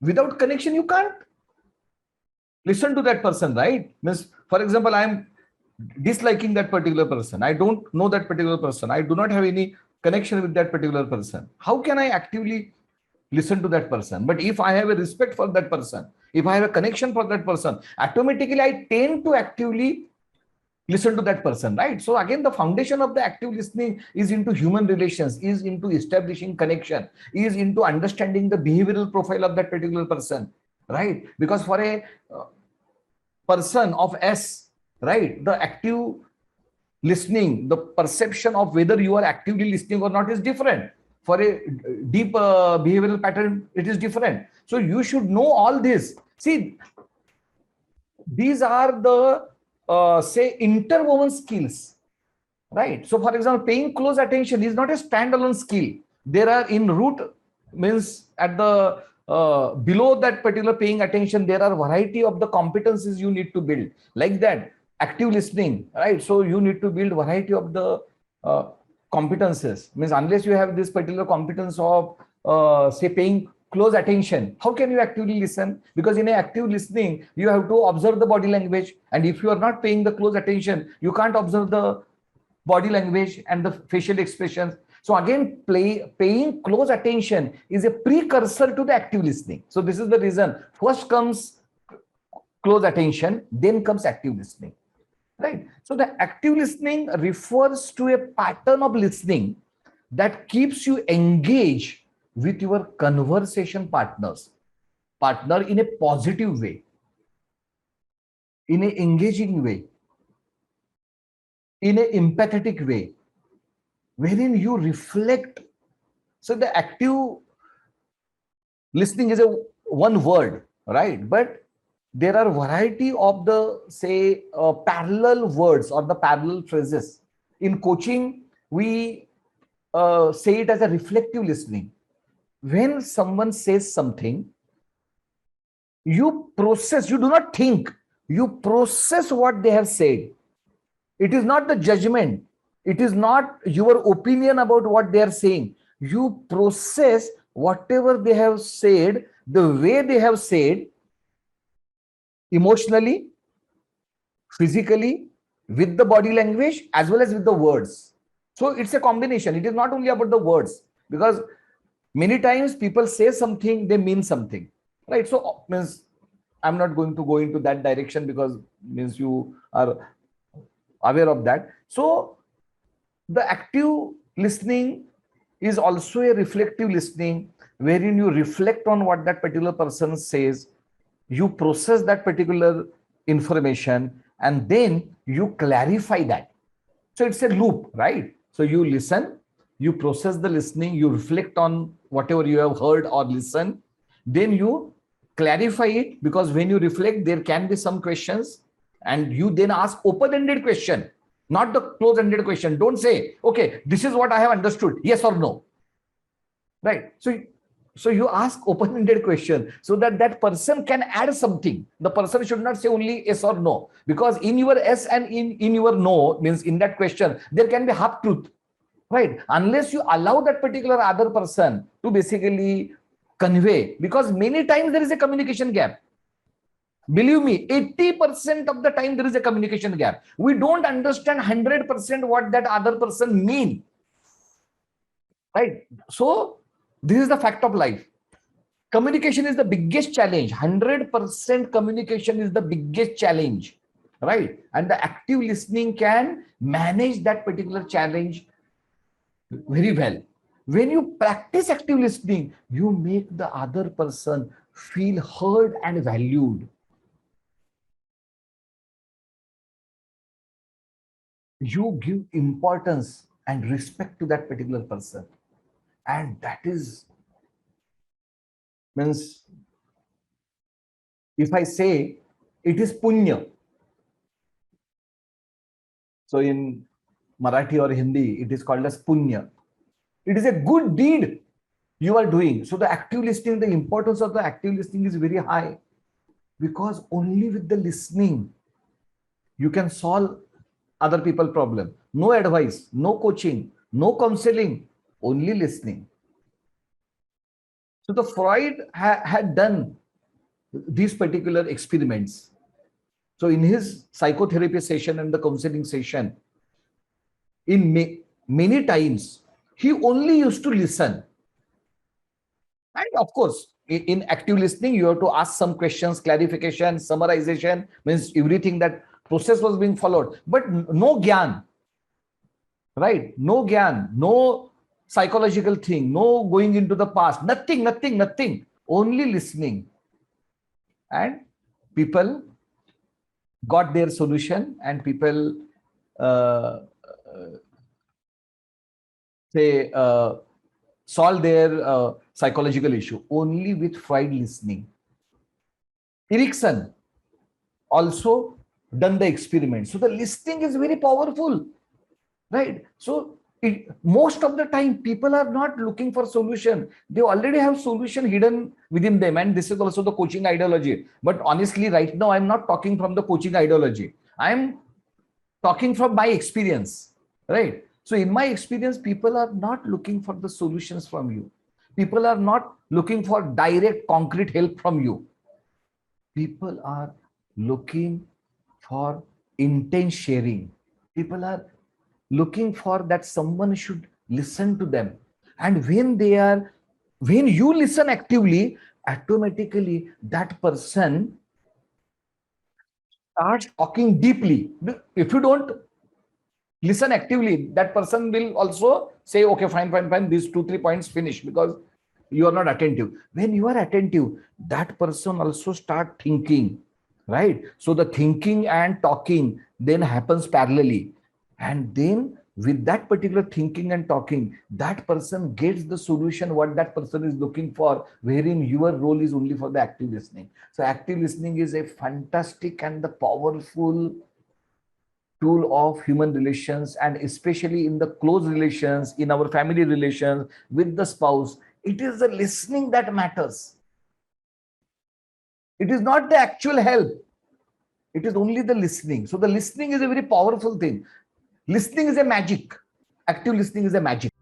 Without connection, you can't listen to that person, right? Means, for example, I'm disliking that particular person. I don't know that particular person. I do not have any connection with that particular person. How can I actively listen to that person? But if I have a respect for that person, if I have a connection for that person, automatically I tend to actively listen to that person, right? So again, the foundation of the active listening is into human relations, is into establishing connection, is into understanding the behavioral profile of that particular person, right? Because for a person of S, right, the active listening, the perception of whether you are actively listening or not is different. For a deep behavioral pattern, it is different. So you should know all this. See, these are the say interwoven skills, right? So for example, paying close attention is not a standalone skill. There are in root, means at the below that particular paying attention, there are variety of the competencies you need to build, like that active listening, right? So you need to build variety of the competences. Means unless you have this particular competence of say paying close attention, how can you actively listen? Because in a active listening, you have to observe the body language, and if you are not paying the close attention, you can't observe the body language and the facial expressions. So again, paying close attention is a precursor to the active listening. So this is the reason. First comes close attention, then comes active listening, right? So the active listening refers to a pattern of listening that keeps you engaged with your conversation partner in a positive way, in an engaging way, in an empathetic way, wherein you reflect. So the active listening is a one word, right? But there are variety of the say parallel words or the parallel phrases. In coaching, we say it as a reflective listening. When someone says something, you process, you do not think, you process what they have said. It is not the judgment, it is not your opinion about what they are saying. You process whatever they have said, the way they have said, emotionally, physically, with the body language as well as with the words. So it's a combination. It is not only about the words, because many times people say something, they mean something, right? So means I'm not going to go into that direction, because means you are aware of that. So the active listening is also a reflective listening, wherein you reflect on what that particular person says, you process that particular information, and then you clarify that. So it's a loop, right? So you listen, you process the listening, you reflect on whatever you have heard or listened, then you clarify it, because when you reflect, there can be some questions, and you then ask open-ended question, not the close-ended question. Don't say, okay, this is what I have understood, yes or no, right? So you ask open-ended question so that that person can add something. The person should not say only yes or no, because in your yes and in your no, means in that question, there can be half truth, right? Unless you allow that particular other person to basically convey, because many times there is a communication gap. Believe me, 80% of the time there is a communication gap. We don't understand 100% what that other person mean, right? So this is the fact of life. Communication is the biggest challenge. 100% communication is the biggest challenge, right? And the active listening can manage that particular challenge very well. When you practice active listening, you make the other person feel heard and valued. You give importance and respect to that particular person. And that is, means, if I say it is punya, so in Marathi or Hindi, it is called as punya. It is a good deed you are doing. So the active listening, the importance of the active listening is very high, because only with the listening you can solve other people's problem. No advice, no coaching, no counseling, only listening. So the Freud had done these particular experiments. So in his psychotherapy session and the counseling session, in many times, he only used to listen. And of course, in active listening, you have to ask some questions, clarification, summarization, means everything that process was being followed. But no gyan, right? No gyan, no psychological thing, no going into the past, nothing, only listening. And people got their solution, and people uh, say solve their psychological issue only with Freud listening. Erickson also done the experiment. So the listening is very powerful, right? So most of the time people are not looking for solution. They already have solution hidden within them, and this is also the coaching ideology. But honestly, right now I'm not talking from the coaching ideology. I'm talking from my experience, right? So in my experience, people are not looking for the solutions from you. People are not looking for direct concrete help from you. People are looking for intense sharing. People are looking for that someone should listen to them. And when you listen actively, automatically that person starts talking deeply. If you don't listen actively, that person will also say, okay, fine, these 2 3 points finish, because you are not attentive. When you are attentive, that person also start thinking, right? So the thinking and talking then happens parallelly, and then with that particular thinking and talking, that person gets the solution what that person is looking for, wherein your role is only for the active listening. So active listening is a fantastic and the powerful tool of human relations, and especially in the close relations, in our family relations with the spouse. It is the listening that matters. It is not the actual help. It is only the listening. So the listening is a very powerful thing. Listening is a magic. Active listening is a magic.